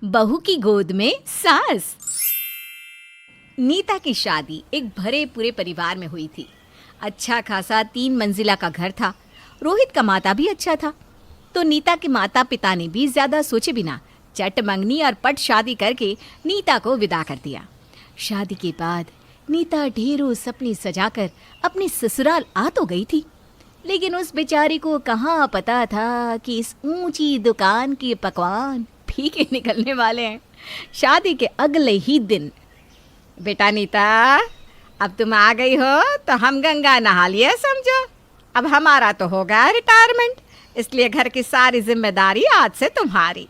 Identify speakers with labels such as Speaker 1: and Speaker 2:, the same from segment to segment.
Speaker 1: बहू की गोद में सास। नीता की शादी एक भरे पूरे परिवार में हुई थी। अच्छा खासा 3 मंजिला का घर था। रोहित का माता भी अच्छा था, तो नीता के माता पिता ने भी ज्यादा सोचे बिना चट मंगनी और पट शादी करके नीता को विदा कर दिया। शादी के बाद नीता ढेरों सपने सजाकर अपने ससुराल आ तो गई थी, लेकिन उस बेचारी को कहाँ पता था कि इस ऊंची दुकान के पकवान फीके निकलने वाले हैं। शादी के अगले ही दिन, बेटा नीता, अब तुम आ गई हो तो हम गंगा नहा लिए समझो। अब हमारा तो हो गया रिटायरमेंट, इसलिए घर की सारी जिम्मेदारी आज से तुम्हारी।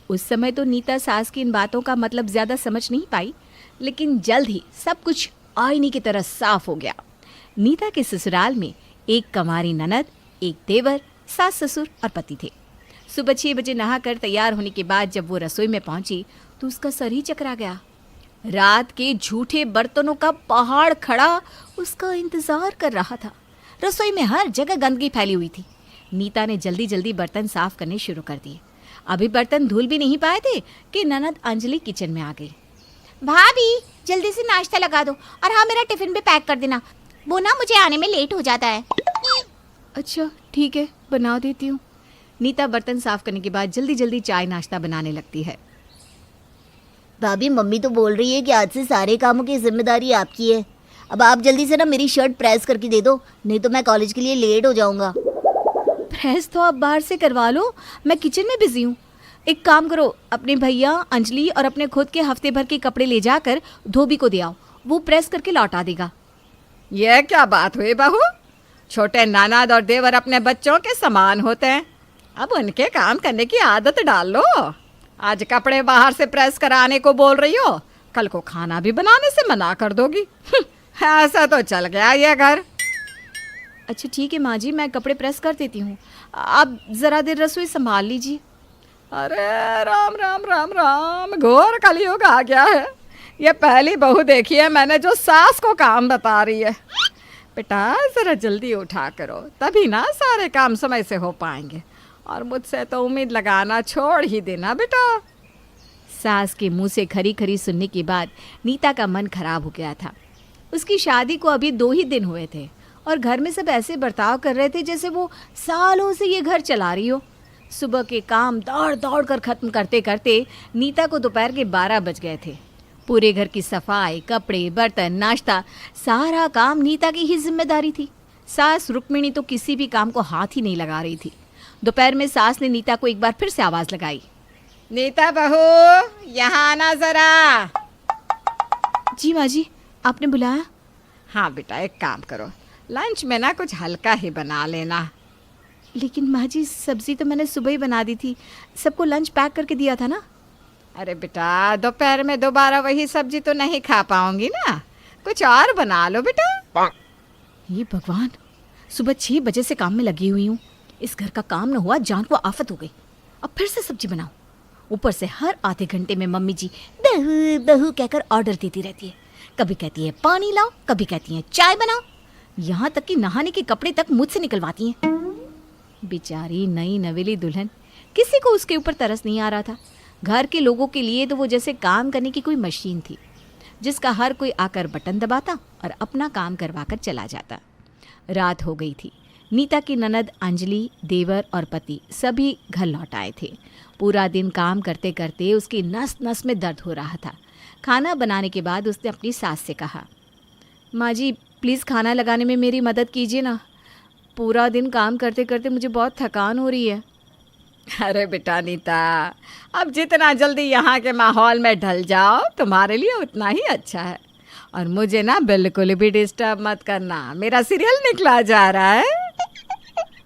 Speaker 1: उस समय तो नीता सास की इन बातों का मतलब ज्यादा समझ नहीं पाई, लेकिन जल्द ही सब कुछ आईने की तरह साफ हो गया। नीता के ससुराल में एक कंवारी ननद, एक देवर, सास ससुर और पति थे। सुबह 6 बजे नहाकर तैयार होने के बाद जब वो रसोई में पहुंची तो उसका सर ही चकरा गया। रात के झूठे बर्तनों का पहाड़ खड़ा उसका इंतजार कर रहा था। रसोई में हर जगह गंदगी फैली हुई थी। नीता ने जल्दी जल्दी बर्तन साफ करने शुरू कर दिए। अभी बर्तन धुल भी नहीं पाए थे कि ननद अंजलि किचन में आ गई।
Speaker 2: भाभी, जल्दी से नाश्ता लगा दो और हाँ, मेरा टिफिन भी पैक कर देना, वो ना मुझे आने में लेट हो जाता है।
Speaker 1: अच्छा ठीक है, बना देती हूँ। नीता बर्तन साफ करने के बाद जल्दी जल्दी चाय नाश्ता बनाने लगती है।
Speaker 2: भाभी, मम्मी तो बोल रही है कि आज से सारे कामों की जिम्मेदारी आपकी है। अब आप जल्दी से ना मेरी शर्ट प्रेस करके दे दो, नहीं तो मैं कॉलेज के लिए लेट हो जाऊंगा।
Speaker 1: प्रेस तो आप बाहर से करवा लो, मैं किचन में बिजी हूँ। एक काम करो, अपने भैया अंजलि और अपने खुद के हफ्ते भर के कपड़े ले जाकर धोबी को दे आओ, वो प्रेस करके लौटा देगा।
Speaker 3: यह क्या बात हुई बहू? छोटे ननद और देवर अपने बच्चों के समान होते हैं, अब उनके काम करने की आदत डाल लो। आज कपड़े बाहर से प्रेस कराने को बोल रही हो, कल को खाना भी बनाने से मना कर दोगी। ऐसा तो चल गया ये घर।
Speaker 1: अच्छा ठीक है माँ जी, मैं कपड़े प्रेस कर देती हूँ, आप ज़रा देर रसोई संभाल लीजिए।
Speaker 3: अरे राम राम राम राम, घोर कलयुग आ गया है। ये पहली बहू देखी है मैंने जो सास को काम बता रही है। बेटा ज़रा जल्दी उठा करो, तभी ना सारे काम समय से हो पाएंगे, और मुझसे तो उम्मीद लगाना छोड़ ही देना बेटा।
Speaker 1: सास के मुंह से खरी खरी सुनने के बाद नीता का मन खराब हो गया था। उसकी शादी को अभी 2 ही दिन हुए थे और घर में सब ऐसे बर्ताव कर रहे थे जैसे वो सालों से ये घर चला रही हो। सुबह के काम दौड़ दौड़ कर ख़त्म करते करते नीता को दोपहर के 12 बज गए थे। पूरे घर की सफाई, कपड़े, बर्तन, नाश्ता, सारा काम नीता की ही जिम्मेदारी थी। सास रुक्मिणी तो किसी भी काम को हाथ ही नहीं लगा रही थी। दोपहर में सास ने नीता को एक बार फिर से आवाज़ लगाई।
Speaker 3: नीता बहू, यहाँ आना ज़रा।
Speaker 1: जी माँ जी, आपने बुलाया?
Speaker 3: हाँ बेटा, एक काम करो, लंच में ना कुछ हल्का ही बना लेना।
Speaker 1: लेकिन माँ जी, सब्जी तो मैंने सुबह ही बना दी थी, सबको लंच पैक करके दिया था ना।
Speaker 3: अरे बेटा, दोपहर में दोबारा वही सब्जी तो नहीं खा पाऊंगी ना, कुछ और बना लो बेटा।
Speaker 1: ये भगवान, सुबह 6 बजे से काम में लगी हुई हूँ, इस घर का काम न हुआ, जान को आफत हो गई। अब फिर से सब्जी बनाओ, ऊपर से हर आधे घंटे में मम्मी जी बहू बहू कहकर ऑर्डर देती रहती है। कभी कहती है पानी लाओ, कभी कहती है चाय बनाओ, यहाँ तक कि नहाने के कपड़े तक मुझसे निकलवाती हैं। बेचारी नई नवेली दुल्हन, किसी को उसके ऊपर तरस नहीं आ रहा था। घर के लोगों के लिए तो वो जैसे काम करने की कोई मशीन थी, जिसका हर कोई आकर बटन दबाता और अपना काम करवाकर चला जाता। रात हो गई थी। नीता की ननद अंजलि, देवर और पति सभी घर लौट आए थे। पूरा दिन काम करते करते उसकी नस नस में दर्द हो रहा था। खाना बनाने के बाद उसने अपनी सास से कहा, माँ जी प्लीज़ खाना लगाने में मेरी मदद कीजिए ना, पूरा दिन काम करते करते मुझे बहुत थकान हो रही है।
Speaker 3: अरे बेटा नीता, अब जितना जल्दी यहाँ के माहौल में ढल जाओ तुम्हारे लिए उतना ही अच्छा है, और मुझे ना बिल्कुल भी डिस्टर्ब मत करना, मेरा सीरियल निकला जा रहा है।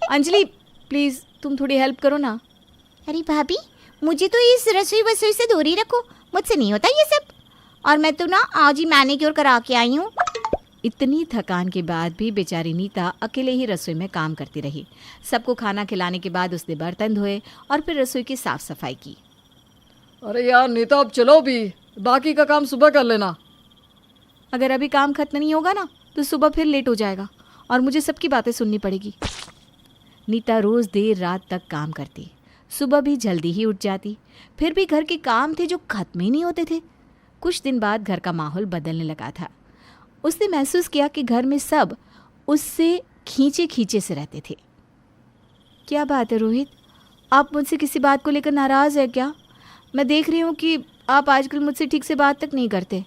Speaker 1: अंजलि प्लीज़ तुम थोड़ी हेल्प करो ना।
Speaker 2: अरे भाभी, मुझे तो इस रसोई वसोई से दूर ही रखो, मुझसे नहीं होता ये सब, और मैं तो ना आज ही मैनिक्योर करा के आई हूँ।
Speaker 1: इतनी थकान के बाद भी बेचारी नीता अकेले ही रसोई में काम करती रही। सबको खाना खिलाने के बाद उसने बर्तन धोए और फिर रसोई की साफ सफाई की।
Speaker 3: अरे यार नीता, अब चलो भी, बाकी का काम सुबह कर लेना।
Speaker 1: अगर अभी काम खत्म नहीं होगा ना तो सुबह फिर लेट हो जाएगा और मुझे सबकी बातें सुननी पड़ेगी। नीता रोज़ देर रात तक काम करती। सुबह भी जल्दी ही उठ जाती, फिर भी घर के काम थे जो खत्म ही नहीं होते थे। कुछ दिन बाद घर का माहौल बदलने लगा था। उसने महसूस किया कि घर में सब उससे खींचे खींचे से रहते थे। क्या बात है रोहित, आप मुझसे किसी बात को लेकर नाराज़ है क्या? मैं देख रही हूँ कि आप आजकल मुझसे ठीक से बात तक नहीं करते।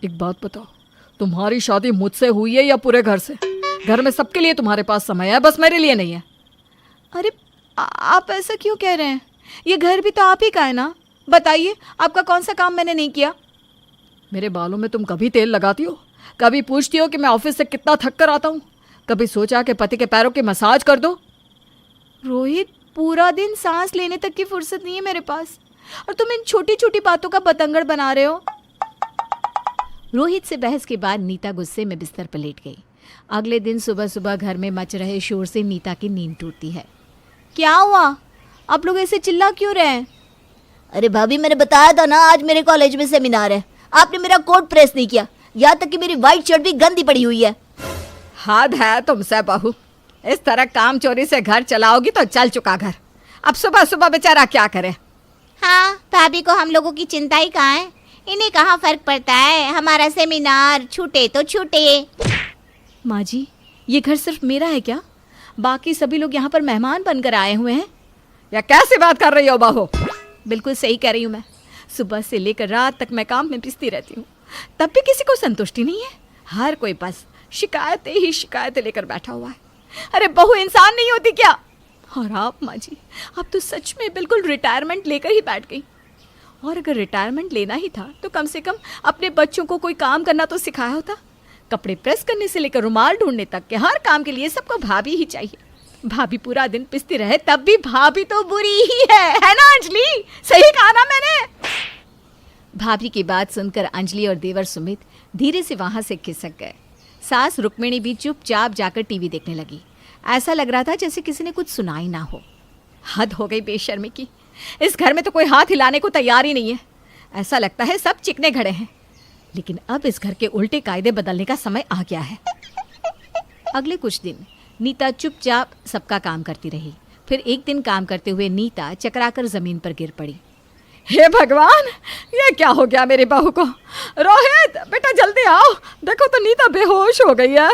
Speaker 3: एक बात बताओ, तुम्हारी शादी मुझसे हुई है या पूरे घर से? घर में सबके लिए तुम्हारे पास समय है, बस मेरे लिए नहीं है।
Speaker 1: अरे आप ऐसा क्यों कह रहे हैं? ये घर भी तो आप ही का है ना। बताइए, आपका कौन सा काम मैंने नहीं किया?
Speaker 3: मेरे बालों में तुम कभी तेल लगाती हो? कभी पूछती हो कि मैं ऑफिस से कितना थक कर आता हूँ? कभी सोचा कि पति के पैरों की मसाज कर दो?
Speaker 1: रोहित, पूरा दिन सांस लेने तक की फुर्सत नहीं है मेरे पास, और तुम इन छोटी छोटी बातों का बतंगड़ बना रहे हो। रोहित से बहस के बाद नीता गुस्से में बिस्तर पर लेट गई। अगले दिन सुबह सुबह घर में मच रहे शोर से नीता की नींद टूटती है। क्या हुआ? आप लोग ऐसे चिल्ला क्यों रहे हैं?
Speaker 2: अरे भाभी, मैंने बताया था ना, आज मेरे कॉलेज में सेमिनार है। आपने मेरा कोट प्रेस नहीं किया, यहाँ तक कि मेरी वाइट शर्ट भी गंदी पड़ी हुई है।
Speaker 3: हद है तुमसे बहू, इस तरह काम चोरी से घर चलाओगी तो चल चुका घर। अब सुबह सुबह बेचारा क्या करे?
Speaker 2: हाँ, भाभी को हम लोगों की चिंता ही कहाँ है। इन्हें कहाँ फर्क पड़ता है, हमारा सेमिनार छूटे तो छूटे।
Speaker 1: माँ जी, ये घर सिर्फ मेरा है क्या? बाकी सभी लोग यहाँ पर मेहमान बनकर आए हुए हैं।
Speaker 3: या कैसी बात कर रही हो बहू?
Speaker 1: बिल्कुल सही कह रही हूँ मैं। सुबह से लेकर रात तक मैं काम में पिसती रहती हूँ, तब भी किसी को संतुष्टि नहीं है। हर कोई बस शिकायतें ही शिकायतें लेकर बैठा हुआ है। अरे बहू इंसान नहीं होती क्या? और आप माँ जी, आप तो सच में बिल्कुल रिटायरमेंट लेकर ही बैठ गई। और अगर रिटायरमेंट लेना ही था तो कम से कम अपने बच्चों को कोई काम करना तो सिखाया होता। कपड़े प्रेस करने से लेकर रुमाल ढूंढने तक के हर काम के लिए सबको भाभी ही चाहिए। भाभी पूरा दिन पिसती रहे तब भी भाभी तो बुरी ही है ना अंजलि? सही कहा ना मैंने? भाभी की बात सुनकर अंजलि और देवर सुमित धीरे से वहां से खिसक गए। सास रुक्मिणी भी चुपचाप जाकर टीवी देखने लगी। ऐसा लग रहा था जैसे किसी ने कुछ सुना ही ना हो। हद हो गई बेशर्मी की। इस घर में तो कोई हाथ हिलाने को तैयार ही नहीं है। ऐसा लगता है सब चिकने खड़े हैं। लेकिन अब इस घर के उल्टे कायदे बदलने का समय आ गया है। अगले कुछ दिन नीता चुपचाप सबका काम करती रही। फिर एक दिन काम करते हुए नीता चकराकर जमीन पर गिर पड़ी।
Speaker 3: हे भगवान, ये क्या हो गया मेरी बहू को? रोहित बेटा जल्दी आओ, देखो तो नीता बेहोश हो गई है।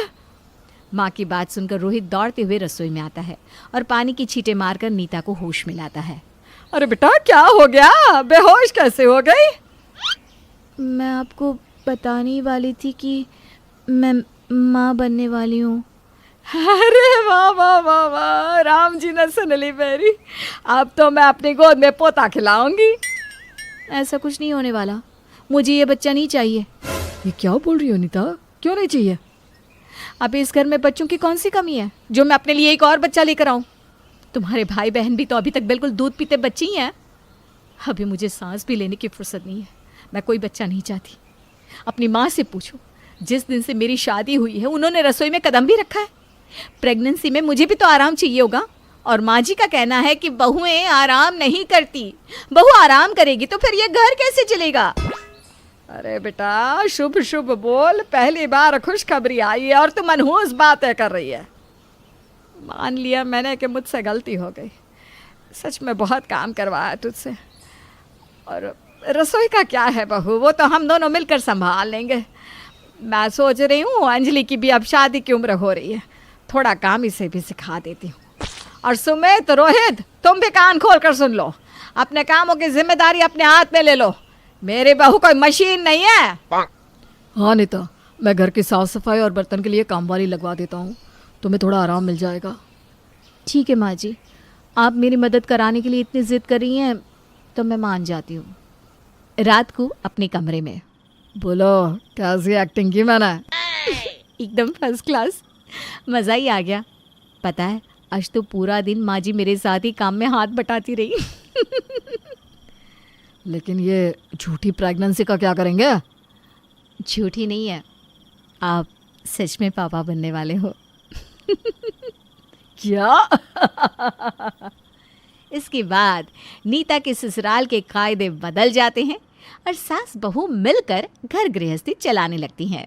Speaker 1: माँ की बात सुनकर रोहित दौड़ते हुए रसोई में आता है और पानी की छींटे मारकर नीता को होश में लाता है।
Speaker 3: अरे बेटा क्या हो गया? बेहोश कैसे हो गई?
Speaker 1: मैं आपको बताने वाली थी कि मैं माँ बनने वाली हूँ।
Speaker 3: अरे वाह वाह वाह वाह, राम जी ने सुन ली मेरी। अब तो मैं अपनी गोद में पोता खिलाऊंगी।
Speaker 1: ऐसा कुछ नहीं होने वाला, मुझे ये बच्चा नहीं चाहिए।
Speaker 3: ये क्या बोल रही हो नीता? क्यों नहीं चाहिए?
Speaker 1: अब इस घर में बच्चों की कौन सी कमी है जो मैं अपने लिए एक और बच्चा लेकर आऊं? तुम्हारे भाई बहन भी तो अभी तक बिल्कुल दूध पीते बच्चे ही हैं। अभी मुझे सांस भी लेने की फुर्सत नहीं है। मैं कोई बच्चा नहीं चाहती। अपनी माँ से पूछो, जिस दिन से मेरी शादी हुई है उन्होंने रसोई में कदम भी रखा है। प्रेगनेंसी में मुझे भी तो आराम चाहिए होगा। और माँ जी का कहना है कि बहुएं आराम नहीं करती। बहू आराम करेगी तो फिर ये घर कैसे चलेगा?
Speaker 3: अरे बेटा शुभ शुभ बोल, पहली बार खुशखबरी आई है और तू मनहूस बातें कर रही है। मान लिया मैंने कि मुझसे गलती हो गई। सच में बहुत काम करवाया तुझसे। और रसोई का क्या है बहू, वो तो हम दोनों मिलकर संभाल लेंगे। मैं सोच रही हूँ अंजलि की भी अब शादी की उम्र हो रही है, थोड़ा काम इसे भी सिखा देती हूँ। और सुमित, रोहित, तुम भी कान खोल कर सुन लो। अपने कामों की जिम्मेदारी अपने हाथ में ले लो। मेरी बहू कोई मशीन नहीं है। हाँ नीता, मैं घर की साफ सफाई और बर्तन के लिए काम वाली लगवा देता हूँ, तुम्हें थोड़ा आराम मिल जाएगा।
Speaker 1: ठीक है माँ जी, आप मेरी मदद कराने के लिए इतनी जिद कर रही हैं तो मैं मान जाती हूँ। रात को अपने कमरे में।
Speaker 3: बोलो कैसी एक्टिंग की मैंने?
Speaker 1: एकदम फर्स्ट क्लास, मज़ा ही आ गया। पता है आज तो पूरा दिन माँ जी मेरे साथ ही काम में हाथ बटाती रही।
Speaker 3: लेकिन ये झूठी प्रेगनेंसी का क्या करेंगे?
Speaker 1: झूठी नहीं है, आप सच में पापा बनने वाले हो।
Speaker 3: क्या?
Speaker 1: इसके बाद नीता के ससुराल के कायदे बदल जाते हैं और सास बहू मिलकर घर गृहस्थी चलाने लगती हैं।